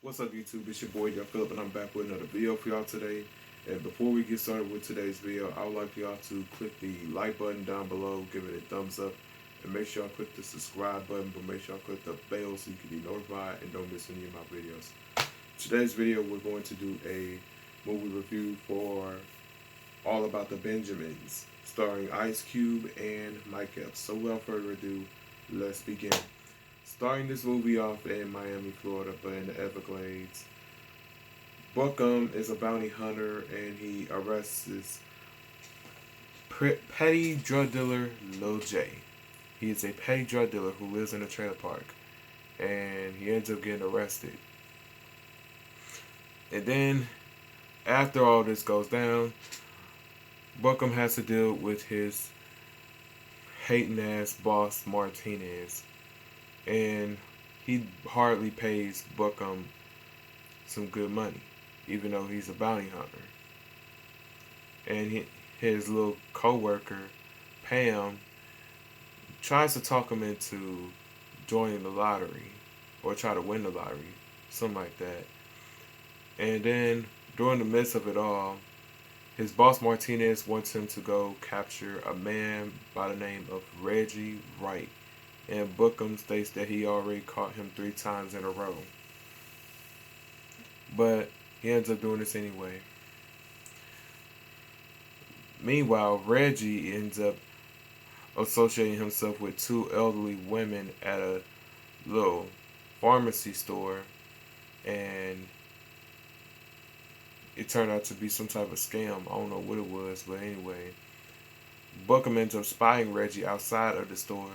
What's up YouTube, it's your boy Young Philip and I'm back with another video for y'all today. And before we get started with today's video, I would like for y'all to click the like button down below, give it a thumbs up, and make sure y'all click the subscribe button, but make sure y'all click the bell so you can be notified and don't miss any of my videos. Today's video we're going to do a movie review for All About the Benjamins, starring Ice Cube and Mike Epps. So without further ado, let's begin. Starting this movie off in Miami, Florida, but in the Everglades, Bookham is a bounty hunter and he arrests this petty drug dealer, Lil J. He is a petty drug dealer who lives in a trailer park and he ends up getting arrested. And then, after all this goes down, Bookham has to deal with his hating ass boss, Martinez. And he hardly pays Bookham some good money, even though he's a bounty hunter. And his little co-worker, Pam, tries to talk him into joining the lottery, or try to win the lottery, something like that. And then, during the midst of it all, his boss Martinez wants him to go capture a man by the name of Reggie Wright. And Bookham states that he already caught him 3 times in a row. But he ends up doing this anyway. Meanwhile, Reggie ends up associating himself with 2 elderly women at a little pharmacy store, and it turned out to be some type of scam. I don't know what it was, but anyway, Bookham ends up spying Reggie outside of the store,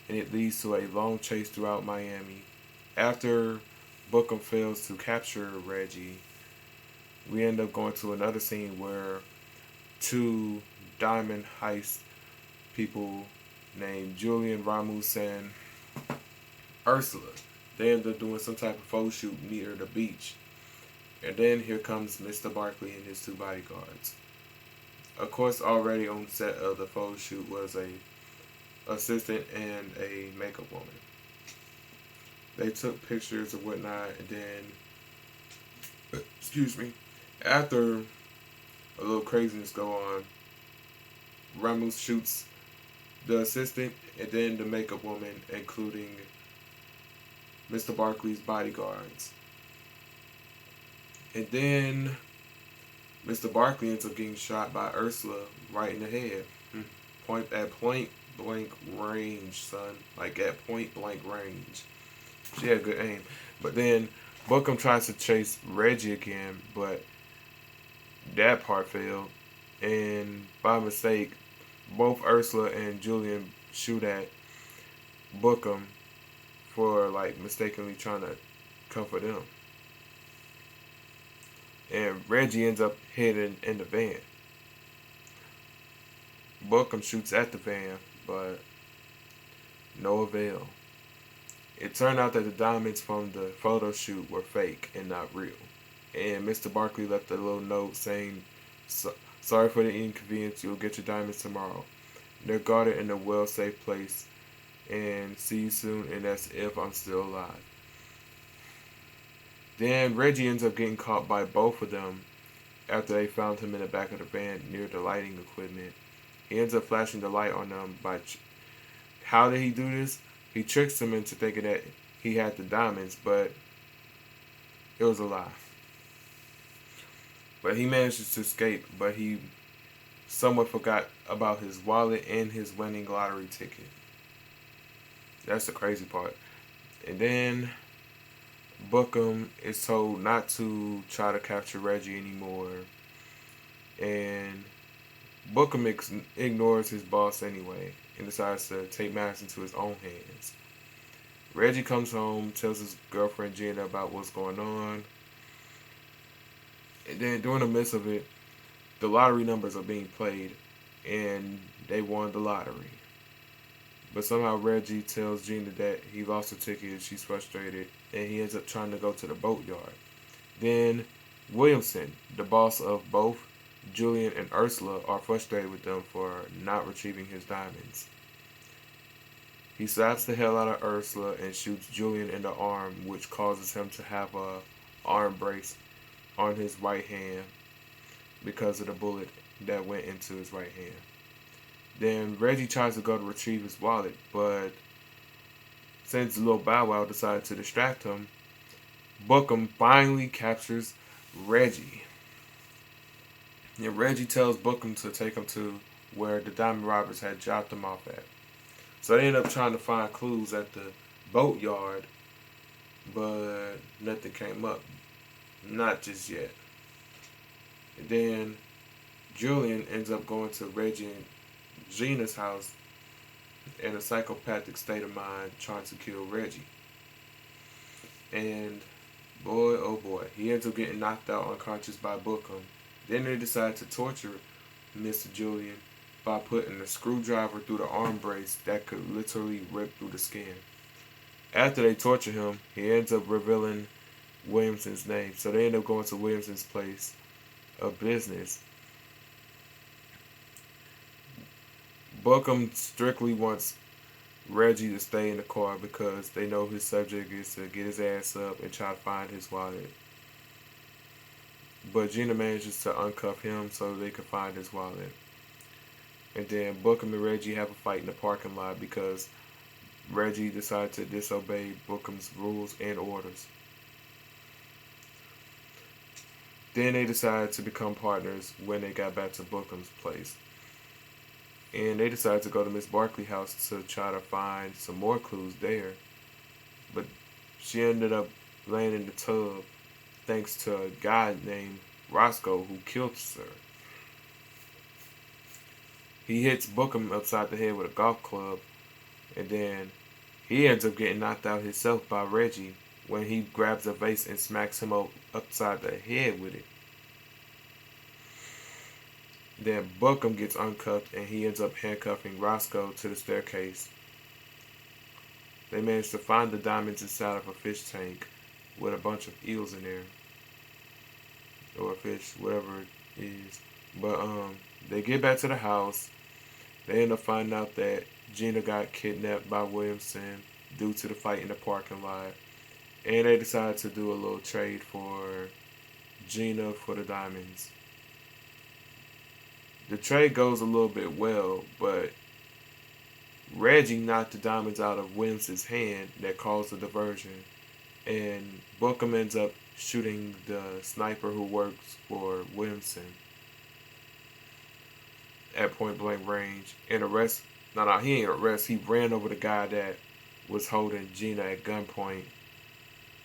and it leads to a long chase throughout Miami. After Bookham fails to capture Reggie, we end up going to another scene where 2 diamond heist people named Julian, Ramos, and Ursula, they end up doing some type of photo shoot near the beach. And then here comes Mr. Barkley and his 2 bodyguards. Of course, already on set of the photo shoot was a assistant and a makeup woman. They took pictures and whatnot, and then, after a little craziness go on, Ramos shoots the assistant and then the makeup woman, including Mr. Barkley's bodyguards. And then Mr. Barkley ends up getting shot by Ursula right in the head. At point blank range, son. Like at point blank range. She had good aim. But then Bookham tries to chase Reggie again, but that part failed. And by mistake, both Ursula and Julian shoot at Bookham for like mistakenly trying to come for them. And Reggie ends up hidden in the van. Bookham shoots at the van, but no avail. It turned out that the diamonds from the photo shoot were fake and not real. And Mr. Barkley left a little note saying, "Sorry for the inconvenience, you'll get your diamonds tomorrow. They're guarded in a well-safe place, and see you soon, and that's if I'm still alive." Then Reggie ends up getting caught by both of them after they found him in the back of the van near the lighting equipment. He ends up flashing the light on them how did he do this? He tricks them into thinking that he had the diamonds, but it was a lie. But he manages to escape, but he somewhat forgot about his wallet and his winning lottery ticket. That's the crazy part. And then Bookham is told not to try to capture Reggie anymore, and Bookham ignores his boss anyway and decides to take matters into his own hands. Reggie comes home, tells his girlfriend Gina about what's going on, and then during the midst of it, the lottery numbers are being played, and they won the lottery. But somehow Reggie tells Gina that he lost a ticket and she's frustrated, and he ends up trying to go to the boatyard. Then Williamson, the boss of both Julian and Ursula, are frustrated with them for not retrieving his diamonds. He slaps the hell out of Ursula and shoots Julian in the arm, which causes him to have a arm brace on his right hand because of the bullet that went into his right hand. Then Reggie tries to go to retrieve his wallet, but since Lil Bow Wow decided to distract him, Bookham finally captures Reggie. And Reggie tells Bookham to take him to where the diamond robbers had dropped him off at. So they end up trying to find clues at the boatyard, but nothing came up. Not just yet. And then Julian ends up going to Reggie and Gina's house in a psychopathic state of mind, trying to kill Reggie. And boy, oh boy, he ends up getting knocked out unconscious by Bookham. Then they decide to torture Mr. Julian by putting a screwdriver through the arm brace that could literally rip through the skin. After they torture him, he ends up revealing Williamson's name. So they end up going to Williamson's place of business. Bookham strictly wants Reggie to stay in the car because they know his subject is to get his ass up and try to find his wallet. But Gina manages to uncuff him so they can find his wallet. And then Bookham and Reggie have a fight in the parking lot because Reggie decided to disobey Bookham's rules and orders. Then they decided to become partners when they got back to Bookham's place. And they decided to go to Miss Barkley's house to try to find some more clues there. But she ended up laying in the tub thanks to a guy named Roscoe who killed her. He hits Bookham upside the head with a golf club, and then he ends up getting knocked out himself by Reggie when he grabs a vase and smacks him upside the head with it. Then Bookham gets uncuffed and he ends up handcuffing Roscoe to the staircase. They manage to find the diamonds inside of a fish tank with a bunch of eels in there. Or a fish, whatever it is. But they get back to the house. They end up finding out that Gina got kidnapped by Williamson due to the fight in the parking lot. And they decide to do a little trade for Gina for the diamonds. The trade goes a little bit well, but Reggie knocked the diamonds out of Williamson's hand that caused the diversion. And Bookham ends up shooting the sniper who works for Williamson at point blank range. And he ain't arrest. He ran over the guy that was holding Gina at gunpoint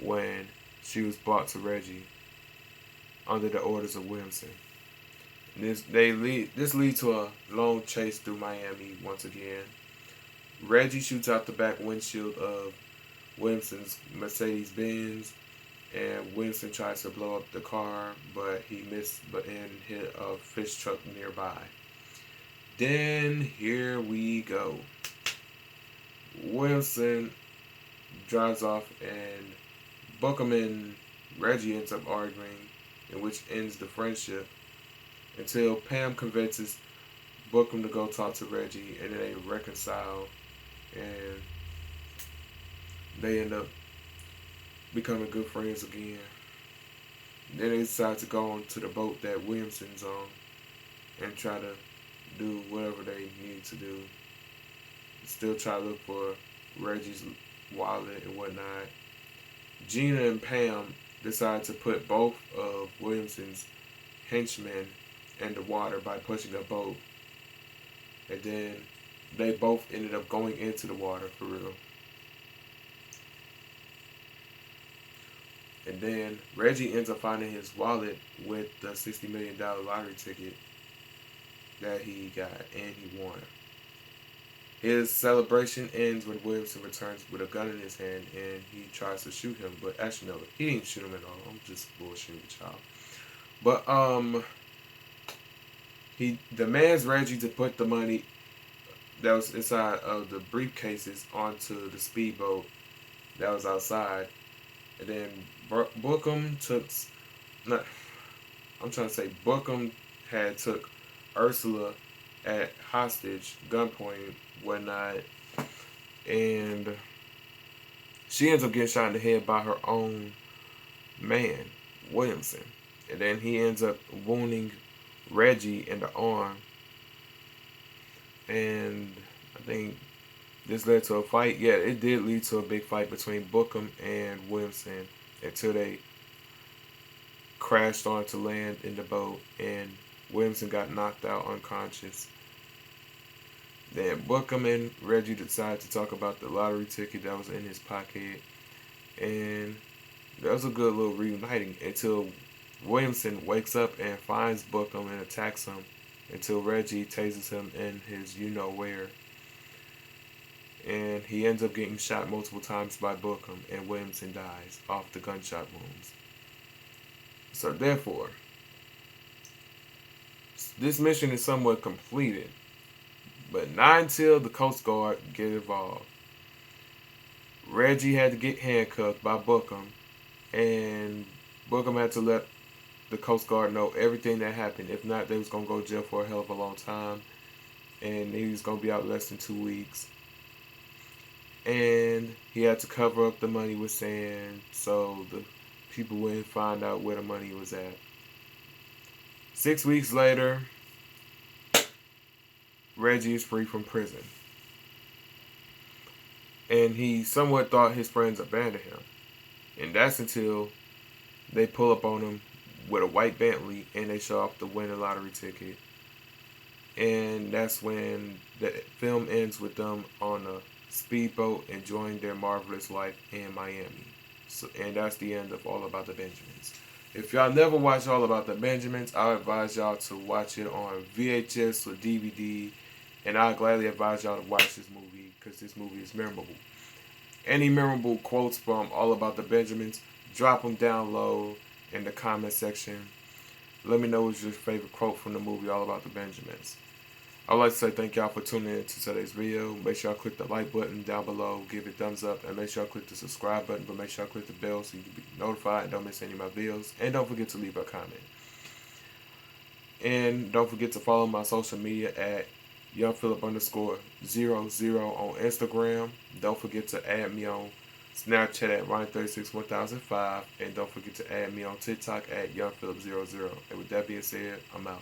when she was brought to Reggie under the orders of Williamson. This leads to a long chase through Miami once again. Reggie shoots out the back windshield of Williamson's Mercedes Benz, and Williamson tries to blow up the car, but he missed and hit a fish truck nearby. Then here we go. Williamson drives off, and Bookham and Reggie ends up arguing, in which ends the friendship until Pam convinces Bookham to go talk to Reggie, and then they reconcile, and they end up becoming good friends again. Then they decide to go on to the boat that Williamson's on and try to do whatever they need to do. Still try to look for Reggie's wallet and whatnot. Gina and Pam decide to put both of Williamson's henchmen in the water by pushing a boat. And then they both ended up going into the water for real. And then Reggie ends up finding his wallet with the $60 million lottery ticket that he got, and he won. His celebration ends when Williamson returns with a gun in his hand and he tries to shoot him, but actually no, he didn't shoot him at all. I'm just bullshitting with y'all. But he demands Reggie to put the money that was inside of the briefcases onto the speedboat that was outside. And then Bookham had took Ursula at hostage, gunpoint, whatnot. and she ends up getting shot in the head by her own man, Williamson. And then he ends up wounding Reggie in the arm. And I think this led to a fight. Yeah, it did lead to a big fight between Bookham and Williamson until they crashed onto land in the boat and Williamson got knocked out unconscious. Then Bookham and Reggie decided to talk about the lottery ticket that was in his pocket. And that was a good little reuniting until Williamson wakes up and finds Bookham and attacks him until Reggie tases him in his you-know-where. And he ends up getting shot multiple times by Bookham, and Williamson dies off the gunshot wounds. So therefore, this mission is somewhat completed, but not until the Coast Guard get involved. Reggie had to get handcuffed by Bookham, and Bookham had to let the Coast Guard know everything that happened. If not, they was going to go to jail for a hell of a long time, and he was going to be out less than 2 weeks. And he had to cover up the money with sand so the people wouldn't find out where the money was at. 6 weeks later, Reggie is free from prison. And he somewhat thought his friends abandoned him. And that's until they pull up on him with a white Bentley and they show off the winning lottery ticket. And that's when the film ends with them on a speedboat enjoying their marvelous life in Miami. And that's the end of All About the Benjamins. If y'all never watched All About the Benjamins, I advise y'all to watch it on VHS or DVD. And I gladly advise y'all to watch this movie because this movie is memorable. Any memorable quotes from All About the Benjamins, drop them down low in the comment section. Let me know what's your favorite quote from the movie All About the Benjamins. I would like to say thank y'all for tuning in to today's video. Make sure y'all click the like button down below, give it a thumbs up, and make sure y'all click the subscribe button, but make sure y'all click the bell so you can be notified and don't miss any of my videos. And don't forget to leave a comment. And don't forget to follow my social media at YoungPhilip_00 on Instagram. Don't forget to add me on Snapchat at Ryan361005. And don't forget to add me on TikTok at YoungPhilip00. And with that being said, I'm out.